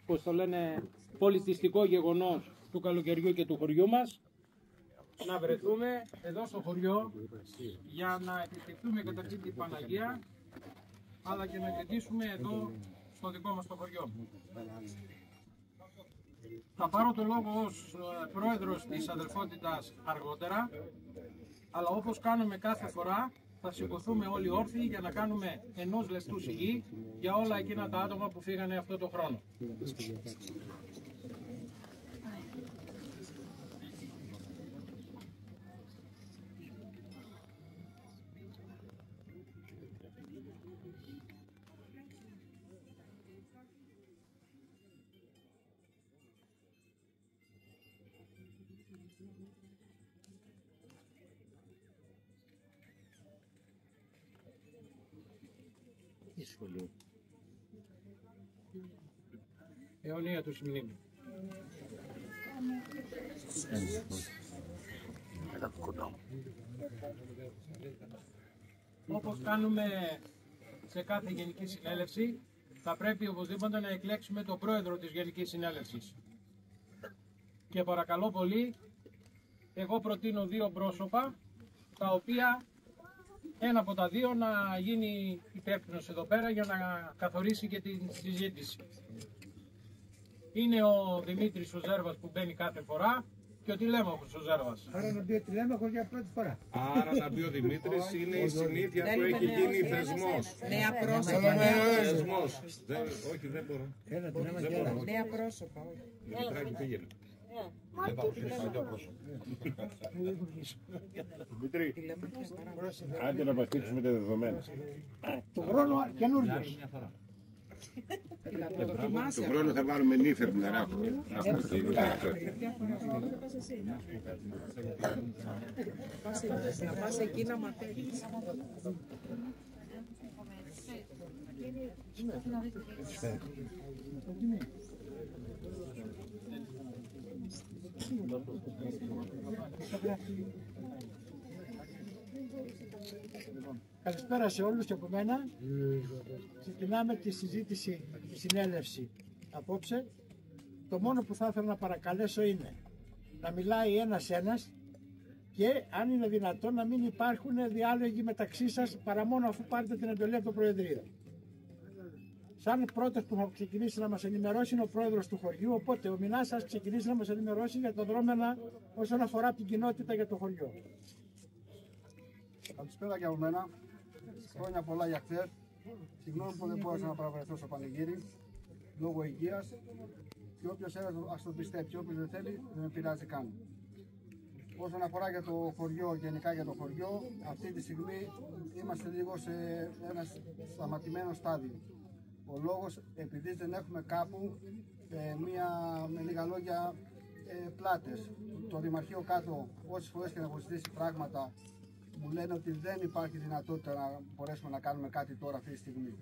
πώς το λένε, πολιτιστικό γεγονός του καλοκαιριού και του χωριού μας, να βρεθούμε εδώ στο χωριό για να επισκεφτούμε καταρχήν την Παναγία, αλλά και να κερδίσουμε εδώ στο δικό μας το χωριό. Θα πάρω το λόγο ως πρόεδρος της αδελφότητας αργότερα, αλλά όπως κάνουμε κάθε φορά, θα σηκωθούμε όλοι όρθιοι για να κάνουμε ενός λεπτού σιγή για όλα εκείνα τα άτομα που φύγανε αυτό το χρόνο. Αιωνία του μνήμη. Όπως κάνουμε σε κάθε Γενική Συνέλευση, θα πρέπει οπωσδήποτε να εκλέξουμε τον πρόεδρο της Γενικής Συνέλευσης. Και παρακαλώ πολύ, εγώ προτείνω δύο πρόσωπα, τα οποία ένα από τα δύο να γίνει υπεύθυνος εδώ πέρα για να καθορίσει και την συζήτηση. Είναι ο Δημήτρης ο Ζέρβας που μπαίνει κάθε φορά και ο Τηλέμαχος ο Ζέρβας. Άρα να μπει ο Τηλέμαχος για πρώτη φορά. Άρα να μπει ο Δημήτρης, είναι η συνήθεια που έχει γίνει θεσμός. Νέα πρόσωπα. Θεσμός. Όχι, δεν μπορώ. Νέα πρόσωπα. Δημητράκη, πήγαινε. Δημήτρη, άντε να βαστίξουμε τα δεδομένα. Του χρόνου καινούργιος. Τον χρόνο θα βάλουμε νύφερ να ράχουμε. Να πας εκεί να μαθαίνεις. Καλησπέρα σε όλους και από μένα. Ξεκινάμε τη συζήτηση, τη συνέλευση απόψε. Το μόνο που θα ήθελα να παρακαλέσω είναι να μιλάει ένας-ένας και αν είναι δυνατόν να μην υπάρχουν διάλογοι μεταξύ σας παρά μόνο αφού πάρετε την εντολή από το Προεδρείο. Σαν πρώτος που θα ξεκινήσει να μας ενημερώσει είναι ο πρόεδρος του χωριού, οπότε ο Μινάς σας ξεκινήσει να μας ενημερώσει για τα δρόμενα όσον αφορά την κοινότητα για το χωριό. Καλησπέρα και από μένα. Χρόνια πολλά για χθες. Συγγνώμη που δεν μπόρεσα να παραβρεθώ στο πανηγύρι λόγω υγείας. Και όποιος ένας ας το πιστέψει, όποιος δεν θέλει, δεν με πειράζει καν. Όσον αφορά για το χωριό, γενικά για το χωριό, αυτή τη στιγμή είμαστε λίγο σε ένα σταματημένο στάδιο. Ο λόγος, επειδή δεν έχουμε κάπου με λίγα λόγια πλάτες. Το Δημαρχείο κάτω, όσες φορές και να αποζητήσει πράγματα, μου λένε ότι δεν υπάρχει δυνατότητα να μπορέσουμε να κάνουμε κάτι τώρα αυτή τη στιγμή.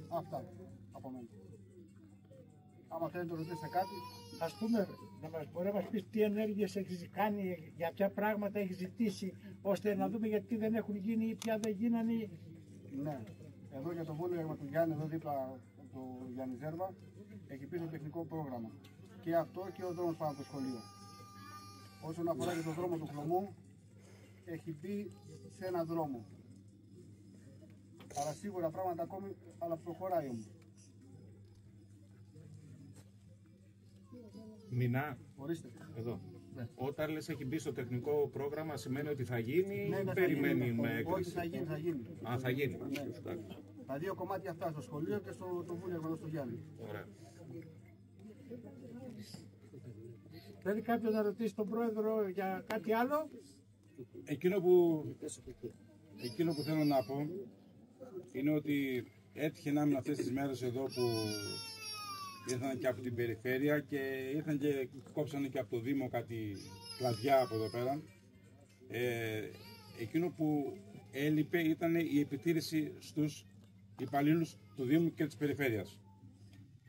Αυτά από μένα. Άμα θέλετε να ρωτήσετε κάτι. Ας πούμε, μπορεί να μας πεις τι ενέργειες έχεις κάνει, για ποια πράγματα έχεις ζητήσει, ώστε να δούμε γιατί δεν έχουν γίνει ή ποια δεν γίνανε. Ναι, εδώ για το βόλιο του Γιάννη, εδώ δίπλα το Γιάννη Ζέρβα, έχει πει το τεχνικό πρόγραμμα. Και αυτό και ο δρόμος πάνω από το σχολείο. Όσον αφορά και τον δρόμο του χλωμού, έχει μπει σε ένα δρόμο. Αλλά σίγουρα πράγματα ακόμη, αλλά προχωράει όμως. Μινά, Ορίστε. εδώ. Ναι. Όταν λες έχει μπει στο τεχνικό πρόγραμμα, σημαίνει ότι θα γίνει Ναι, ή θα περιμένει γίνει. με Όχι, έκρηξη? θα γίνει, θα γίνει. Α, θα γίνει. Ναι. Τα δύο κομμάτια αυτά, στο σχολείο και στο βούλιο εδώ στο Γιάννη. Ωραία. Θέλει κάποιος να ρωτήσει τον πρόεδρο για κάτι άλλο? Εκείνο που θέλω να πω είναι ότι έτυχε να είμαι αυτές τις μέρες εδώ που ήρθαν και από την περιφέρεια και ήρθαν και κόψανε και από το Δήμο κάτι κλαδιά από εδώ πέρα. Εκείνο που έλειπε ήταν η επιτήρηση στους υπαλλήλους του Δήμου και της περιφέρειας.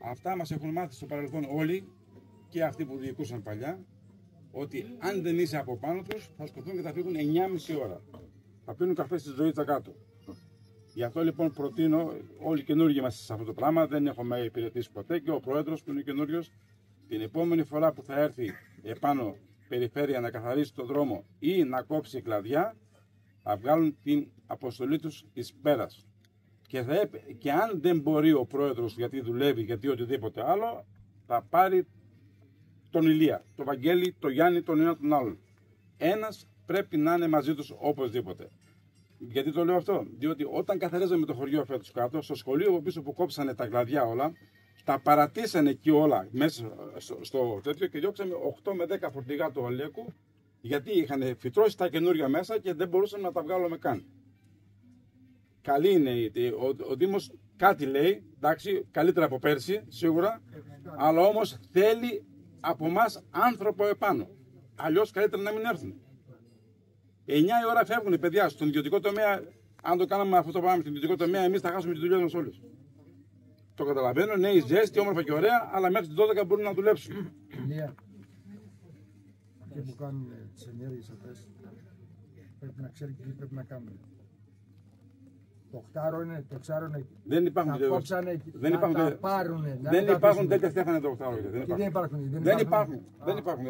Αυτά μας έχουν μάθει στο παρελθόν όλοι και αυτοί που διοικούσαν παλιά, ότι αν δεν είσαι από πάνω τους θα σκοτούν και θα φύγουν 9,5 ώρα. Θα πίνουν καφέ στη ζωή κάτω. Γι' αυτό λοιπόν προτείνω, όλοι καινούργοι είμαστε σε αυτό το πράγμα, δεν έχουμε υπηρετήσει ποτέ και ο πρόεδρος που είναι καινούριος, την επόμενη φορά που θα έρθει επάνω περιφέρεια να καθαρίσει τον δρόμο ή να κόψει κλαδιά, θα βγάλουν την αποστολή τους εις πέρας. Και αν δεν μπορεί ο πρόεδρος, γιατί δουλεύει, γιατί οτιδήποτε άλλο, θα πάρει τον Ηλία, τον Βαγγέλη, τον Γιάννη, τον ένα τον άλλον. Ένας πρέπει να είναι μαζί τους οπωσδήποτε. Γιατί το λέω αυτό, διότι όταν καθαρίζαμε το χωριό φέτος κάτω, στο σχολείο από πίσω που κόψανε τα κλαδιά όλα, τα παρατήσανε εκεί όλα μέσα στο τέτοιο και διώξαμε 8 με 10 φορτηγά του Αλέκου, γιατί είχαν φυτρώσει τα καινούργια μέσα και δεν μπορούσαμε να τα βγάλουμε καν. Καλή είναι, ο Δήμος κάτι λέει, εντάξει, καλύτερα από πέρσι, σίγουρα, αλλά όμως θέλει από εμάς άνθρωπο επάνω. Αλλιώς καλύτερα να μην έρθουν. 9 η ώρα φεύγουν οι παιδιά στον ιδιωτικό τομέα. Αν το κάναμε αυτό το πράγμα στον ιδιωτικό τομέα, εμείς θα χάσουμε τις δουλειές μας όλες. Το καταλαβαίνω, ναι, η ζέστη, όμορφα και ωραία, αλλά μέχρι τις 12 μπορούν να δουλέψουν. Ηλία, αυτοί που κάνουν τις ενέργειες αυτές πρέπει να ξέρουν τι πρέπει να κάνουν. Το οκτάρο είναι, το εξάρο είναι. Δεν υπάρχουν τα κόψανε, δεν υπάρχουν, τα πάρουνε. Δεν υπάρχουν τέτοια Στέφανε το οκτάρο. Δεν υπάρχουν. Δεν υπάρχουν.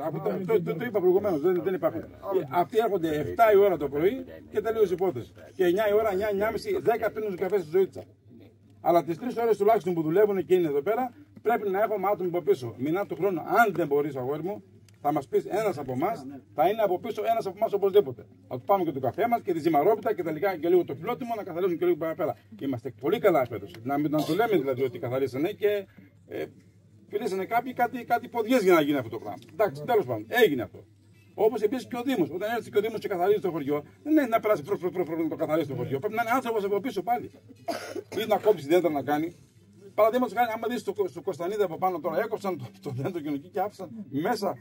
Το είπα προηγουμένως, δεν υπάρχουν. Αυτοί έρχονται 7 η ώρα το πρωί και τελείωσε η υπόθεση. Και 9 η ώρα, 9.30, 10 πίνουν καφέ στη ζωή τους. Αλλά τις 3 ώρες τουλάχιστον που δουλεύουν και είναι εδώ πέρα, πρέπει να έχουμε άτομο από πίσω. Μηνά του χρόνου, αν δεν μπορείς, αγόρι μου, θα μας πεις ένας από εμάς, θα είναι από πίσω ένας από εμάς οπωσδήποτε. Θα του πάμε και το καφέ μας και τη ζυμαρόπιτα και τελικά και λίγο το φιλότιμο να καθαρίσουμε και λίγο παραπέρα. Είμαστε πολύ καλά φέτος. Να το λέμε δηλαδή ότι καθαρίσανε και φιλήσανε κάποιοι κάτι ποδιές για να γίνει αυτό το πράγμα. Εντάξει, τέλος πάντων, έγινε αυτό. Όπως επίσης και ο Δήμος. Όταν έρθει και ο Δήμος και καθαρίζει το χωριό, δεν είναι να περάσει να το καθαρίσει το χωριό. Πρέπει να είναι άνθρωπος από πίσω πάλι. Ή να κόψει δέντρα να κάνει. Παραδείγματος χάρη, άμα δεις στο Κωνσταντίδη από πάνω τώρα, έκοψαν το δέντρο κοινωνική και άφησαν μέσα